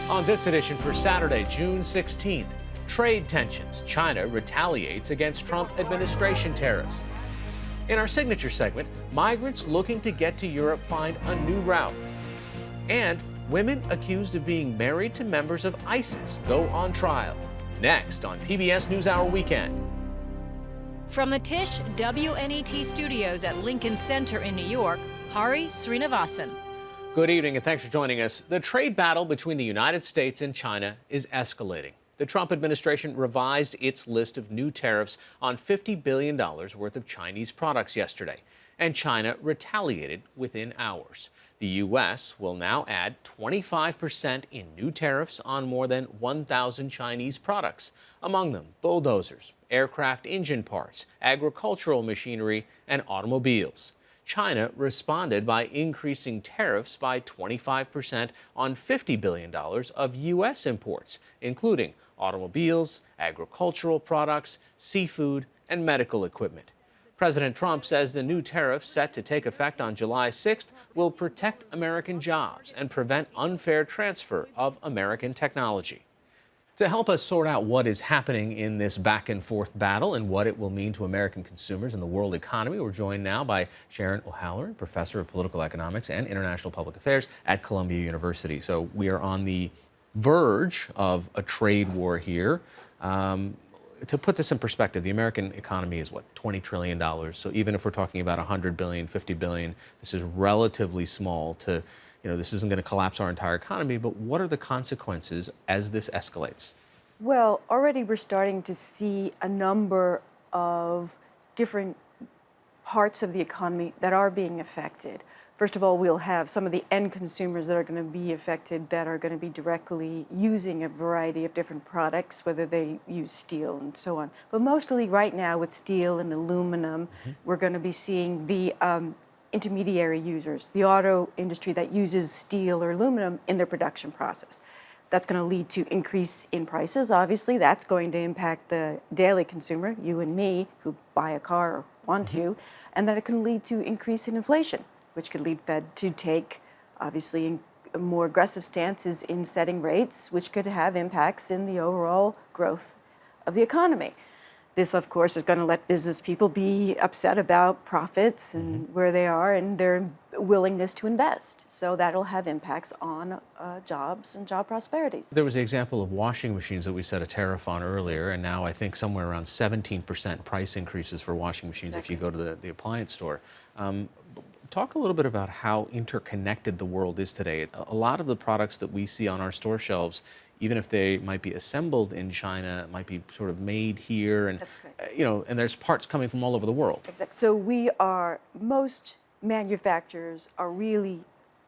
On this edition for Saturday, June 16th, trade tensions. China retaliates against Trump administration tariffs. In our signature segment, migrants looking to get to Europe find a new route. And women accused of being married to members of ISIS go on trial. Next on PBS NewsHour Weekend. From the Tisch WNET studios at Lincoln Center in New York, Hari Srinivasan. Good evening and thanks for joining us. The trade battle between the United States and China is escalating. The Trump administration revised its list of new tariffs on $50 billion worth of Chinese products yesterday, and China retaliated within hours. The U.S. will now add 25% in new tariffs on more than 1,000 Chinese products, among them bulldozers, aircraft engine parts, agricultural machinery, and automobiles. China responded by increasing tariffs by 25% on $50 billion of U.S. imports, including automobiles, agricultural products, seafood, and medical equipment. President Trump says the new tariffs set to take effect on July 6th will protect American jobs and prevent unfair transfer of American technology. To help us sort out what is happening in this back and forth battle and what it will mean to American consumers and the world economy, we're joined now by Sharon O'Halloran, professor of political economics and international public affairs at Columbia University. So we are on the verge of a trade war here. To put this in perspective, the American economy is what, $20 trillion. So even if we're talking about $100 billion, $50 billion, this is relatively small to, this isn't going to collapse our entire economy, but what are the consequences as this escalates? Well, already we're starting to see a number of different parts of the economy that are being affected. First of all, we'll have some of the end consumers that are going to be affected that are going to be directly using a variety of different products, whether they use steel and so on. But mostly right now with steel and aluminum, we're going to be seeing the intermediary users, the auto industry that uses steel or aluminum in their production process. That's going to lead to increase in prices. Obviously, that's going to impact the daily consumer, you and me, who buy a car or want to, and that it can lead to increase in inflation, which could lead Fed to take, obviously, more aggressive stances in setting rates, which could have impacts in the overall growth of the economy. This, of course, is going to let business people be upset about profits and where they are and their willingness to invest. So that'll have impacts on jobs and job prosperities. There was the example of washing machines that we set a tariff on earlier, and now I think somewhere around 17% price increases for washing machines if you go to the appliance store. Talk a little bit about how interconnected the world is today. A lot of the products that we see on our store shelves, even if they might be assembled in China, might be sort of made here, and and there's parts coming from all over the world. Exactly. So most manufacturers are really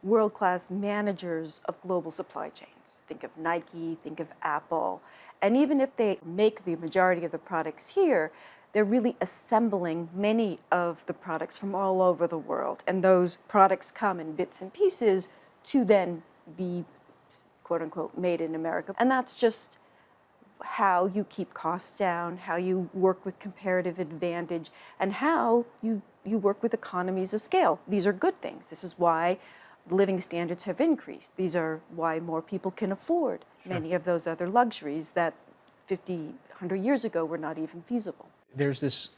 world-class managers of global supply chains. Think of Nike, think of Apple, and even if they make the majority of the products here, they're really assembling many of the products from all over the world, and those products come in bits and pieces to then be quote unquote made in America. And that's just how you keep costs down, how you work with comparative advantage, and how you work with economies of scale. These are good things. This is why living standards have increased. These are why more people can afford many of those other luxuries that 50, 100 years ago were not even feasible. There's this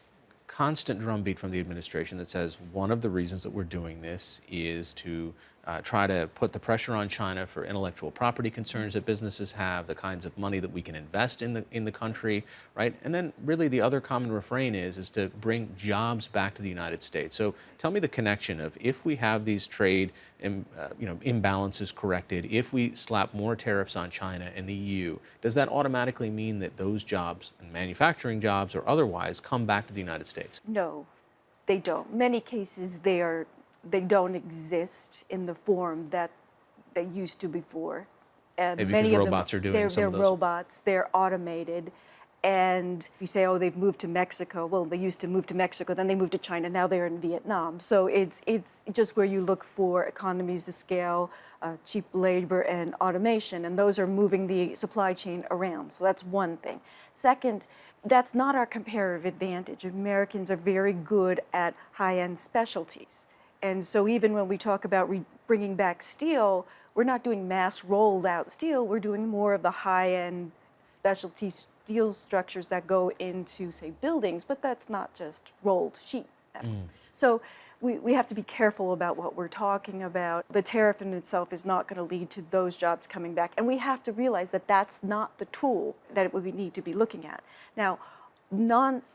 constant drumbeat from the administration that says one of the reasons that we're doing this is to try to put the pressure on China for intellectual property concerns that businesses have, the kinds of money that we can invest in the country, right? And then really the other common refrain is to bring jobs back to the United States. So tell me the connection of if we have these trade imbalances corrected, if we slap more tariffs on China and the EU, does that automatically mean that those jobs, manufacturing jobs or otherwise, come back to the United States? No, they don't. Many cases they don't exist in the form that they used to before. And maybe many because of robots them, are doing some of those. They're robots, they're automated. And we say, oh, they've moved to Mexico. Well, they used to move to Mexico, then they moved to China, now they're in Vietnam. So it's just where you look for economies of scale, cheap labor and automation, and those are moving the supply chain around. So that's one thing. Second, that's not our comparative advantage. Americans are very good at high-end specialties. And so even when we talk about bringing back steel, we're not doing mass rolled out steel, we're doing more of the high-end specialty steel structures that go into, say, buildings, but that's not just rolled sheet metal. So we have to be careful about what we're talking about. The tariff in itself is not going to lead to those jobs coming back, and we have to realize that that's not the tool that we need to be looking at. Now,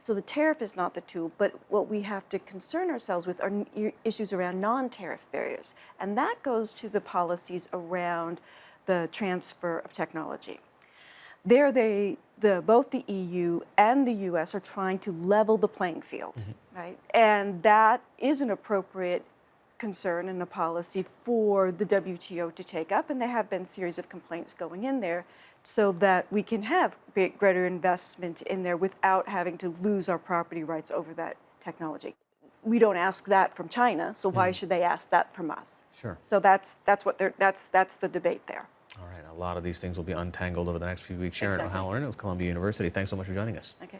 so the tariff is not the tool, but what we have to concern ourselves with are issues around non-tariff barriers, and that goes to the policies around the transfer of technology. There, both the EU and the US are trying to level the playing field, right? And that is an appropriate concern and a policy for the WTO to take up, and there have been a series of complaints going in there so that we can have greater investment in there without having to lose our property rights over that technology. We don't ask that from China, so why should they ask that from us? Sure. So that's the debate there. All right, a lot of these things will be untangled over the next few weeks. Sharon Exactly. O'Halloran of Columbia University, thanks so much for joining us. Okay.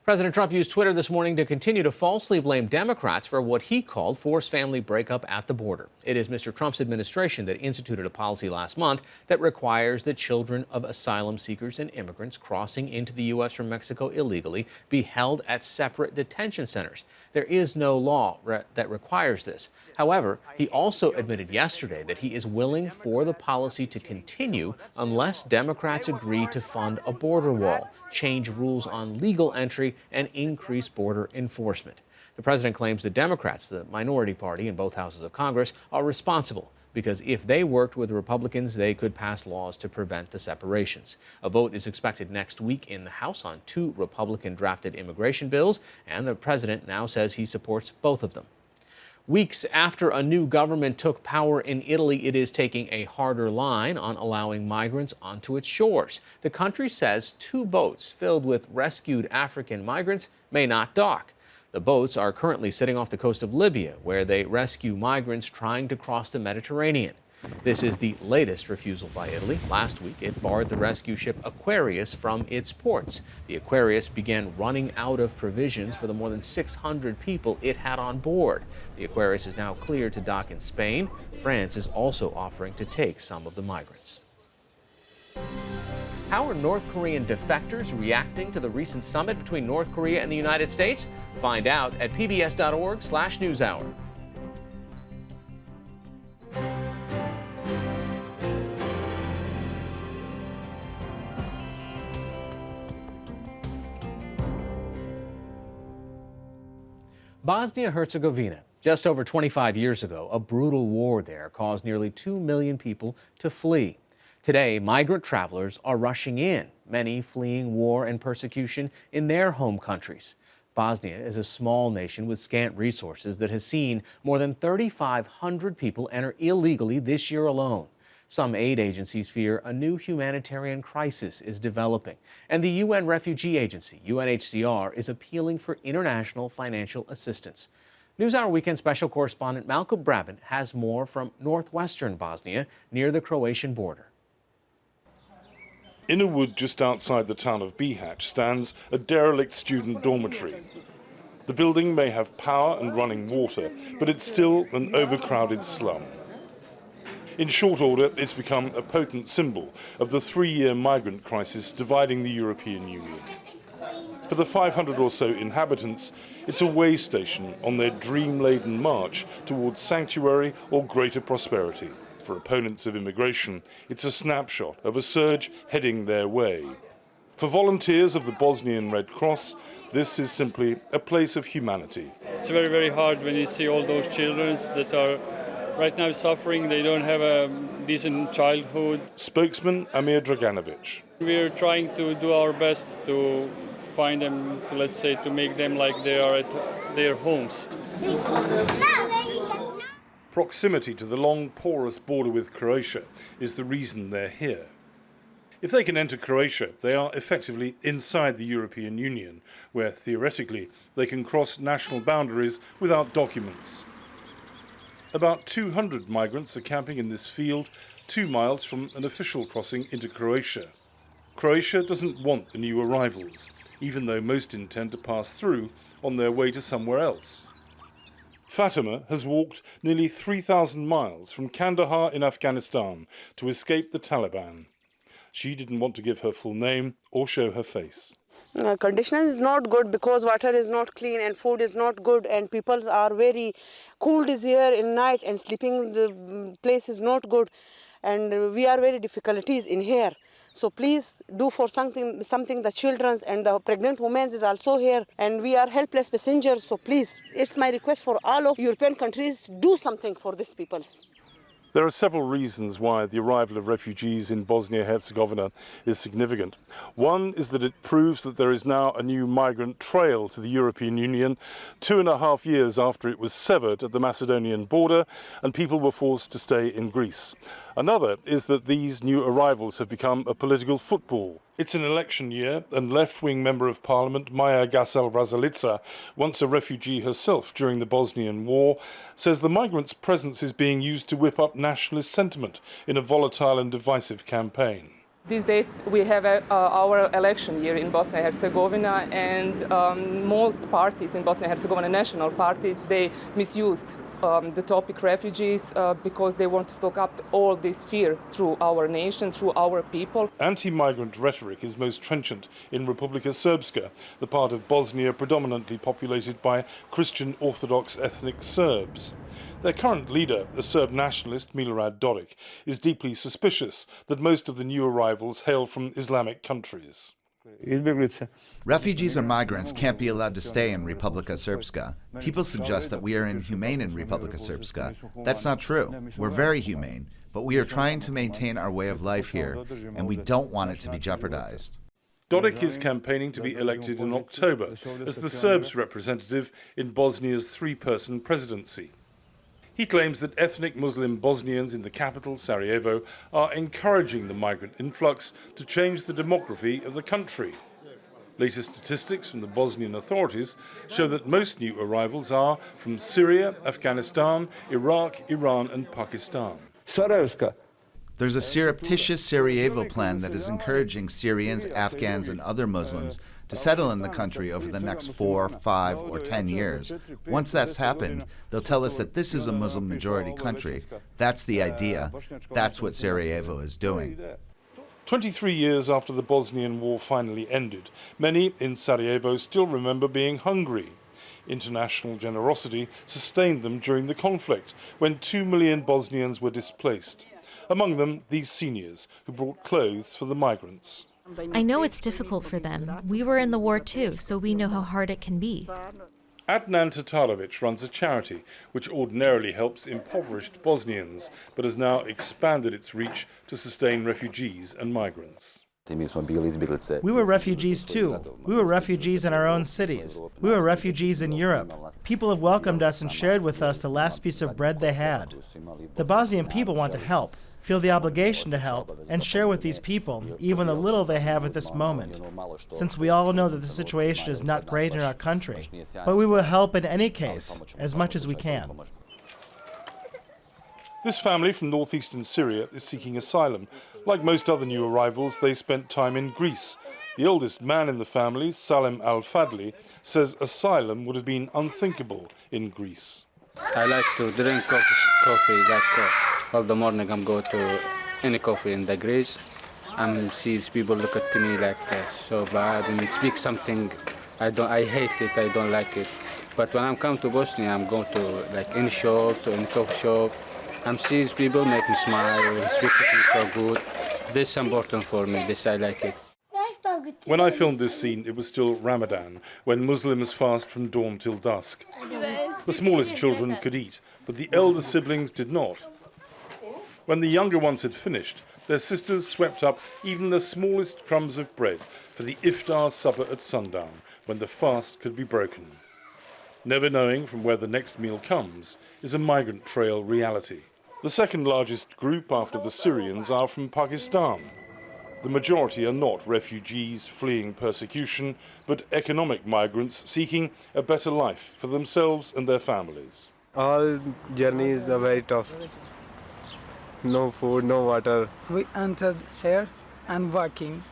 President Trump used Twitter this morning to continue to falsely blame Democrats for what he called forced family breakup at the border. It is Mr. Trump's administration that instituted a policy last month that requires that children of asylum seekers and immigrants crossing into the U.S. from Mexico illegally be held at separate detention centers. There is no law that requires this. However, he also admitted yesterday that he is willing for the policy to continue unless Democrats agree to fund a border wall, change rules on legal entry, and increase border enforcement. The president claims the Democrats, the minority party in both houses of Congress, are responsible because if they worked with Republicans, they could pass laws to prevent the separations. A vote is expected next week in the House on 2 Republican-drafted immigration bills, and the president now says he supports both of them. Weeks after a new government took power in Italy, it is taking a harder line on allowing migrants onto its shores. The country says 2 boats filled with rescued African migrants may not dock. The boats are currently sitting off the coast of Libya, where they rescue migrants trying to cross the Mediterranean. This is the latest refusal by Italy. Last week, it barred the rescue ship Aquarius from its ports. The Aquarius began running out of provisions for the more than 600 people it had on board. The Aquarius is now cleared to dock in Spain. France is also offering to take some of the migrants. How are North Korean defectors reacting to the recent summit between North Korea and the United States? Find out at pbs.org/newshour. Bosnia-Herzegovina. Just over 25 years ago, a brutal war there caused nearly 2 million people to flee. Today, migrant travelers are rushing in, many fleeing war and persecution in their home countries. Bosnia is a small nation with scant resources that has seen more than 3,500 people enter illegally this year alone. Some aid agencies fear a new humanitarian crisis is developing, and the UN Refugee Agency, UNHCR, is appealing for international financial assistance. NewsHour Weekend special correspondent Malcolm Brabant has more from northwestern Bosnia near the Croatian border. In a wood just outside the town of Bihać stands a derelict student dormitory. The building may have power and running water, but it's still an overcrowded slum. In short order, it's become a potent symbol of the 3-year migrant crisis dividing the European Union. For the 500 or so inhabitants, it's a way station on their dream-laden march towards sanctuary or greater prosperity. For opponents of immigration, it's a snapshot of a surge heading their way. For volunteers of the Bosnian Red Cross, this is simply a place of humanity. It's very, very hard when you see all those children that are right now suffering. They don't have a decent childhood. Spokesman Amir Draganovic. We're trying to do our best to find them, to make them like they are at their homes. Proximity to the long, porous border with Croatia is the reason they're here. If they can enter Croatia, they are effectively inside the European Union, where theoretically they can cross national boundaries without documents. About 200 migrants are camping in this field, 2 miles from an official crossing into Croatia. Croatia doesn't want the new arrivals, even though most intend to pass through on their way to somewhere else. Fatima has walked nearly 3,000 miles from Kandahar in Afghanistan to escape the Taliban. She didn't want to give her full name or show her face. Condition is not good because water is not clean and food is not good and people are very cold is here in night and sleeping the place is not good and we are very difficulties in here. So please do for something the children's and the pregnant women is also here and we are helpless passengers. So please, it's my request for all of European countries, do something for these peoples. There are several reasons why the arrival of refugees in Bosnia-Herzegovina is significant. One is that it proves that there is now a new migrant trail to the European Union 2.5 years after it was severed at the Macedonian border and people were forced to stay in Greece. Another is that these new arrivals have become a political football. It's an election year, and left-wing Member of Parliament Maja Gasel-Razalica, once a refugee herself during the Bosnian War, says the migrants' presence is being used to whip up nationalist sentiment in a volatile and divisive campaign. These days we have our election year in Bosnia and Herzegovina, and most parties in Bosnia and Herzegovina, national parties, they misused the topic refugees because they want to stoke up all this fear through our nation, through our people. Anti-migrant rhetoric is most trenchant in Republika Srpska, the part of Bosnia predominantly populated by Christian Orthodox ethnic Serbs. Their current leader, the Serb nationalist Milorad Dodik, is deeply suspicious that most of the new arrivals hail from Islamic countries. Refugees and migrants can't be allowed to stay in Republika Srpska. People suggest that we are inhumane in Republika Srpska. That's not true. We're very humane, but we are trying to maintain our way of life here, and we don't want it to be jeopardized. Dodik is campaigning to be elected in October as the Serbs' representative in Bosnia's three-person presidency. He claims that ethnic Muslim Bosnians in the capital, Sarajevo, are encouraging the migrant influx to change the demography of the country. Latest statistics from the Bosnian authorities show that most new arrivals are from Syria, Afghanistan, Iraq, Iran and Pakistan. There's a surreptitious Sarajevo plan that is encouraging Syrians, Afghans, and other Muslims to settle in the country over the next 4, 5, or 10 years. Once that's happened, they'll tell us that this is a Muslim-majority country. That's the idea. That's what Sarajevo is doing. 23 years after the Bosnian War finally ended, many in Sarajevo still remember being hungry. International generosity sustained them during the conflict, when 2 million Bosnians were displaced. Among them, these seniors who brought clothes for the migrants. I know it's difficult for them. We were in the war too, so we know how hard it can be. Adnan Tatarovic runs a charity which ordinarily helps impoverished Bosnians, but has now expanded its reach to sustain refugees and migrants. We were refugees too. We were refugees in our own cities. We were refugees in Europe. People have welcomed us and shared with us the last piece of bread they had. The Bosnian people want to help, feel the obligation to help, and share with these people even the little they have at this moment, since we all know that the situation is not great in our country. But we will help in any case, as much as we can. This family from northeastern Syria is seeking asylum. Like most other new arrivals, they spent time in Greece. The oldest man in the family, Salim Al-Fadli, says asylum would have been unthinkable in Greece. I like to drink coffee like all the morning. I'm go to any coffee in the Greece. See people look at me like so bad and speak something. I hate it. I don't like it. But when I'm come to Bosnia, I'm going to like any shop, to any coffee shop. See people make me smile, speak to me so good. This is important for me. This I like it. When I filmed this scene, it was still Ramadan, when Muslims fast from dawn till dusk. The smallest children could eat, but the elder siblings did not. When the younger ones had finished, their sisters swept up even the smallest crumbs of bread for the iftar supper at sundown, when the fast could be broken. Never knowing from where the next meal comes is a migrant trail reality. The second largest group after the Syrians are from Pakistan. The majority are not refugees fleeing persecution, but economic migrants seeking a better life for themselves and their families. All journeys are very tough. No food, no water. We entered here and working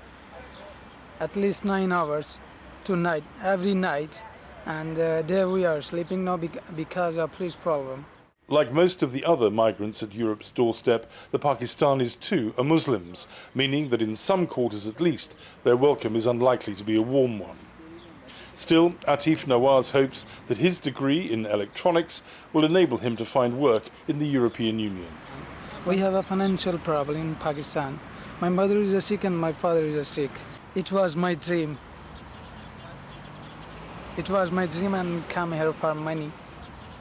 at least 9 hours tonight, every night, And there we are sleeping now because of police problem. Like most of the other migrants at Europe's doorstep, the Pakistanis too are Muslims, meaning that in some quarters at least, their welcome is unlikely to be a warm one. Still, Atif Nawaz hopes that his degree in electronics will enable him to find work in the European Union. We have a financial problem in Pakistan. My mother is a Sikh and my father is a Sikh. It was my dream. It was my dream and come here for money.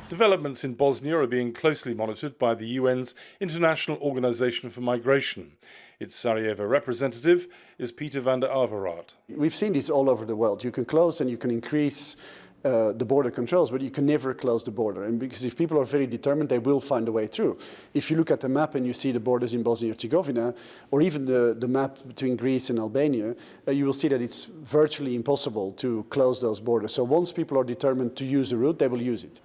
Developments in Bosnia are being closely monitored by the UN's International Organization for Migration. Its Sarajevo representative is Peter van der Averaat. We've seen this all over the world. You can close and you can increase the border controls, but you can never close the border. And because if people are very determined, they will find a way through. If you look at the map and you see the borders in Bosnia and Herzegovina, or even the map between Greece and Albania, you will see that it's virtually impossible to close those borders. So once people are determined to use the route, they will use it.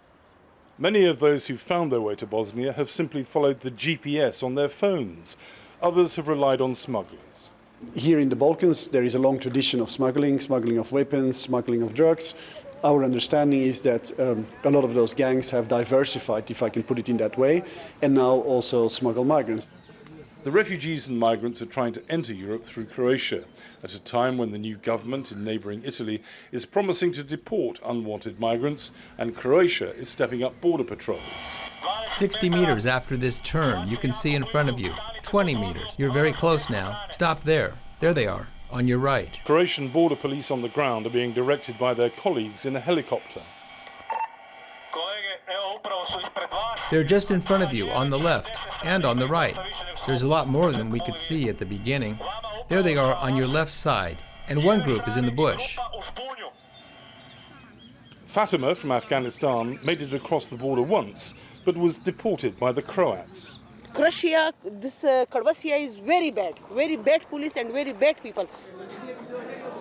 Many of those who found their way to Bosnia have simply followed the GPS on their phones. Others have relied on smugglers. Here in the Balkans, there is a long tradition of smuggling of weapons, smuggling of drugs. Our understanding is that a lot of those gangs have diversified, if I can put it in that way, and now also smuggle migrants. The refugees and migrants are trying to enter Europe through Croatia, at a time when the new government in neighbouring Italy is promising to deport unwanted migrants, and Croatia is stepping up border patrols. 60 meters after this turn, you can see in front of you. 20 meters. You're very close now. Stop there. There they are, on your right. Croatian border police on the ground are being directed by their colleagues in a helicopter. They're just in front of you, on the left, and on the right. There's a lot more than we could see at the beginning. There they are on your left side, and one group is in the bush. Fatima from Afghanistan made it across the border once, but was deported by the Croats. Croatia, this Croatia is very bad police and very bad people.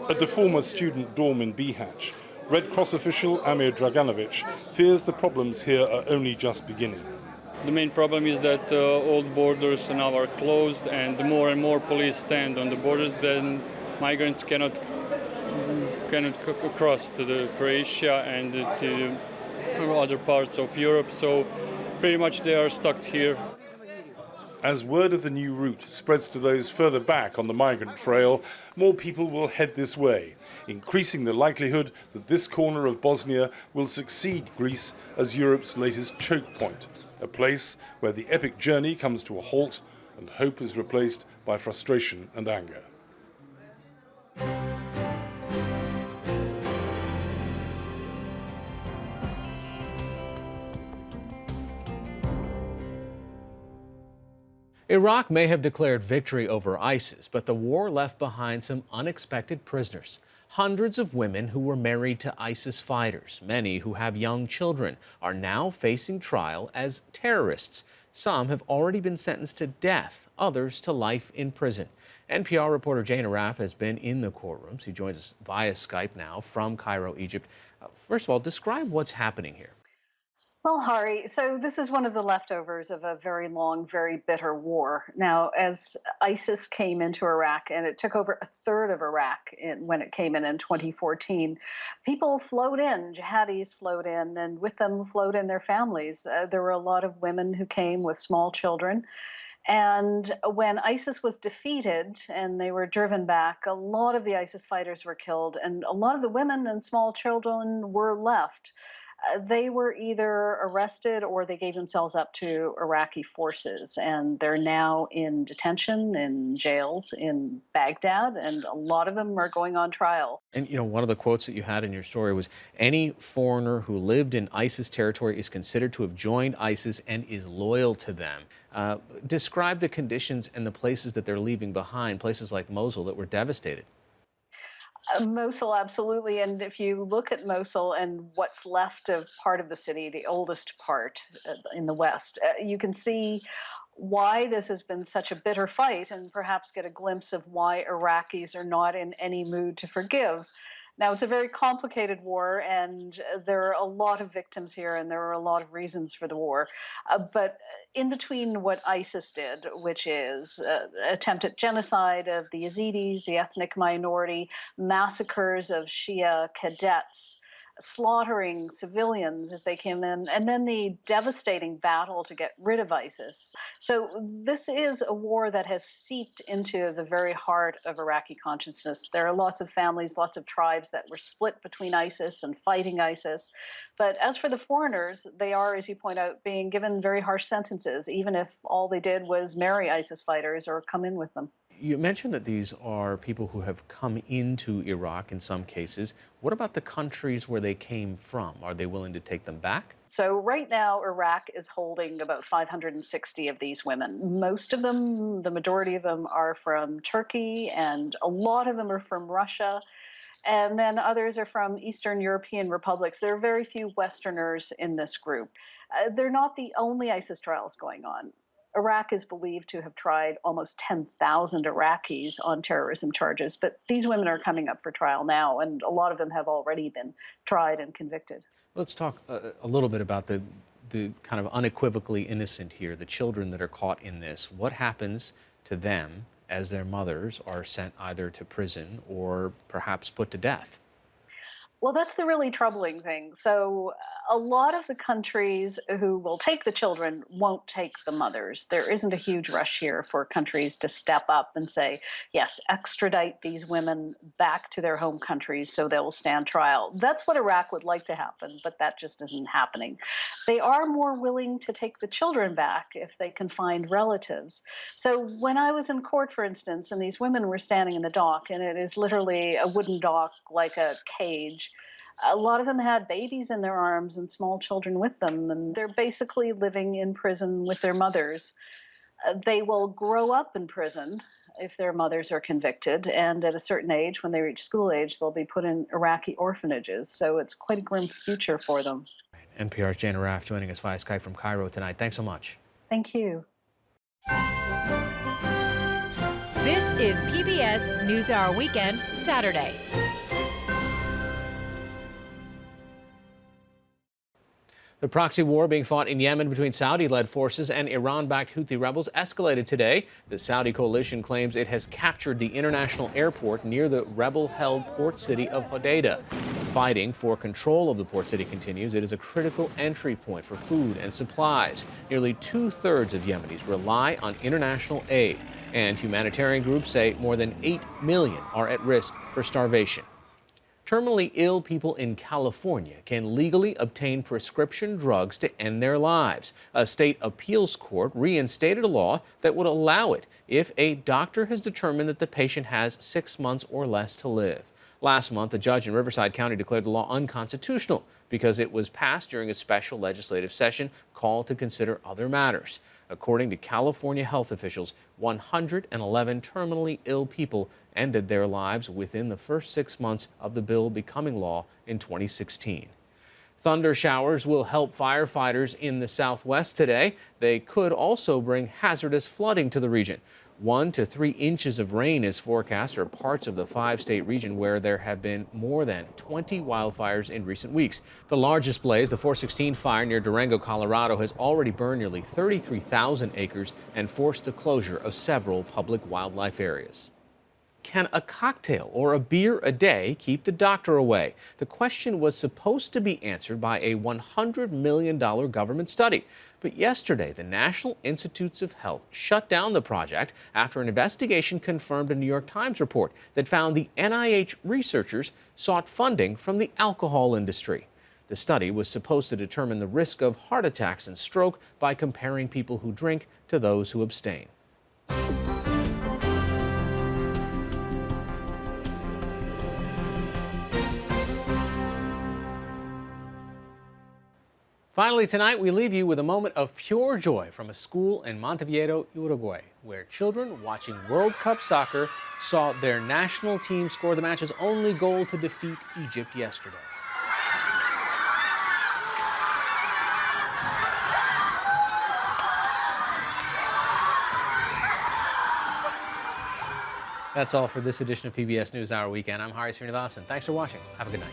At the former student dorm in Bihać, Red Cross official Amir Draganovic fears the problems here are only just beginning. The main problem is that all borders now are closed, and the more and more police stand on the borders, then migrants cannot cross to the Croatia and to other parts of Europe. So pretty much they are stuck here. As word of the new route spreads to those further back on the migrant trail, more people will head this way, increasing the likelihood that this corner of Bosnia will succeed Greece as Europe's latest choke point, a place where the epic journey comes to a halt and hope is replaced by frustration and anger. Iraq may have declared victory over ISIS, but the war left behind some unexpected prisoners. Hundreds of women who were married to ISIS fighters, many who have young children, are now facing trial as terrorists. Some have already been sentenced to death, others to life in prison. NPR reporter Jane Arraf has been in the courtrooms. He joins us via Skype now from Cairo, Egypt. First of all, describe what's happening here. Well, Hari, so this is one of the leftovers of a very long, very bitter war. Now, as ISIS came into Iraq, and it took over a third of Iraq when it came in 2014, people flowed in, jihadis flowed in, and with them flowed in their families. There were a lot of women who came with small children. And when ISIS was defeated and they were driven back, a lot of the ISIS fighters were killed, and a lot of the women and small children were left. They were either arrested or they gave themselves up to Iraqi forces, and they're now in detention in jails in Baghdad, and a lot of them are going on trial. And, you know, one of the quotes that you had in your story was, any foreigner who lived in ISIS territory is considered to have joined ISIS and is loyal to them. Describe the conditions and the places that they're leaving behind, places like Mosul that were devastated. Mosul, absolutely. And if you look at Mosul and what's left of part of the city, the oldest part in the west, you can see why this has been such a bitter fight, and perhaps get a glimpse of why Iraqis are not in any mood to forgive. Now, it's a very complicated war, and there are a lot of victims here, and there are a lot of reasons for the war. But in between what ISIS did, which is attempted genocide of the Yazidis, the ethnic minority, massacres of Shia cadets, slaughtering civilians as they came in, and then the devastating battle to get rid of ISIS. So this is a war that has seeped into the very heart of Iraqi consciousness. There are lots of families, lots of tribes that were split between ISIS and fighting ISIS. But as for the foreigners, they are, as you point out, being given very harsh sentences, even if all they did was marry ISIS fighters or come in with them. You mentioned that these are people who have come into Iraq in some cases. What about the countries where they came from? Are they willing to take them back? So right now, Iraq is holding about 560 of these women. Most of them, the majority of them, are from Turkey, and a lot of them are from Russia. And then others are from Eastern European republics. There are very few Westerners in this group. They're not the only ISIS trials going on. Iraq is believed to have tried almost 10,000 Iraqis on terrorism charges, but these women are coming up for trial now, and a lot of them have already been tried and convicted. Let's talk a little bit about the kind of unequivocally innocent here, the children that are caught in this. What happens to them as their mothers are sent either to prison or perhaps put to death? Well, that's the really troubling thing. So a lot of the countries who will take the children won't take the mothers. There isn't a huge rush here for countries to step up and say, yes, extradite these women back to their home countries so they will stand trial. That's what Iraq would like to happen, but that just isn't happening. They are more willing to take the children back if they can find relatives. So when I was in court, for instance, and these women were standing in the dock, and it is literally a wooden dock like a cage, a lot of them had babies in their arms and small children with them, and they're basically living in prison with their mothers. They will grow up in prison if their mothers are convicted, and at a certain age, when they reach school age, they'll be put in Iraqi orphanages. So it's quite a grim future for them. NPR's Jane Arraf joining us via Skype from Cairo tonight. Thanks so much. Thank you. This is PBS NewsHour Weekend, Saturday. The proxy war being fought in Yemen between Saudi-led forces and Iran-backed Houthi rebels escalated today. The Saudi coalition claims it has captured the international airport near the rebel-held port city of Hodeidah. Fighting for control of the port city continues. It is a critical entry point for food and supplies. Nearly two-thirds of Yemenis rely on international aid, and humanitarian groups say more than 8 million are at risk for starvation. Terminally ill people in California can legally obtain prescription drugs to end their lives. A state appeals court reinstated a law that would allow it if a doctor has determined that the patient has 6 months or less to live. Last month, a judge in Riverside County declared the law unconstitutional because it was passed during a special legislative session called to consider other matters. According to California health officials, 111 terminally ill people ended their lives within the first 6 months of the bill becoming law in 2016. Thunder showers will help firefighters in the Southwest today. They could also bring hazardous flooding to the region. 1 to 3 inches of rain is forecast for parts of the 5-state region where there have been more than 20 wildfires in recent weeks. The largest blaze, the 416 fire near Durango, Colorado, has already burned nearly 33,000 acres and forced the closure of several public wildlife areas. Can a cocktail or a beer a day keep the doctor away? The question was supposed to be answered by a $100 million government study. But yesterday, the National Institutes of Health shut down the project after an investigation confirmed a New York Times report that found the NIH researchers sought funding from the alcohol industry. The study was supposed to determine the risk of heart attacks and stroke by comparing people who drink to those who abstain. Finally tonight, we leave you with a moment of pure joy from a school in Montevideo, Uruguay, where children watching World Cup soccer saw their national team score the match's only goal to defeat Egypt yesterday. That's all for this edition of PBS NewsHour Weekend. I'm Hari Srinivasan. Thanks for watching. Have a good night.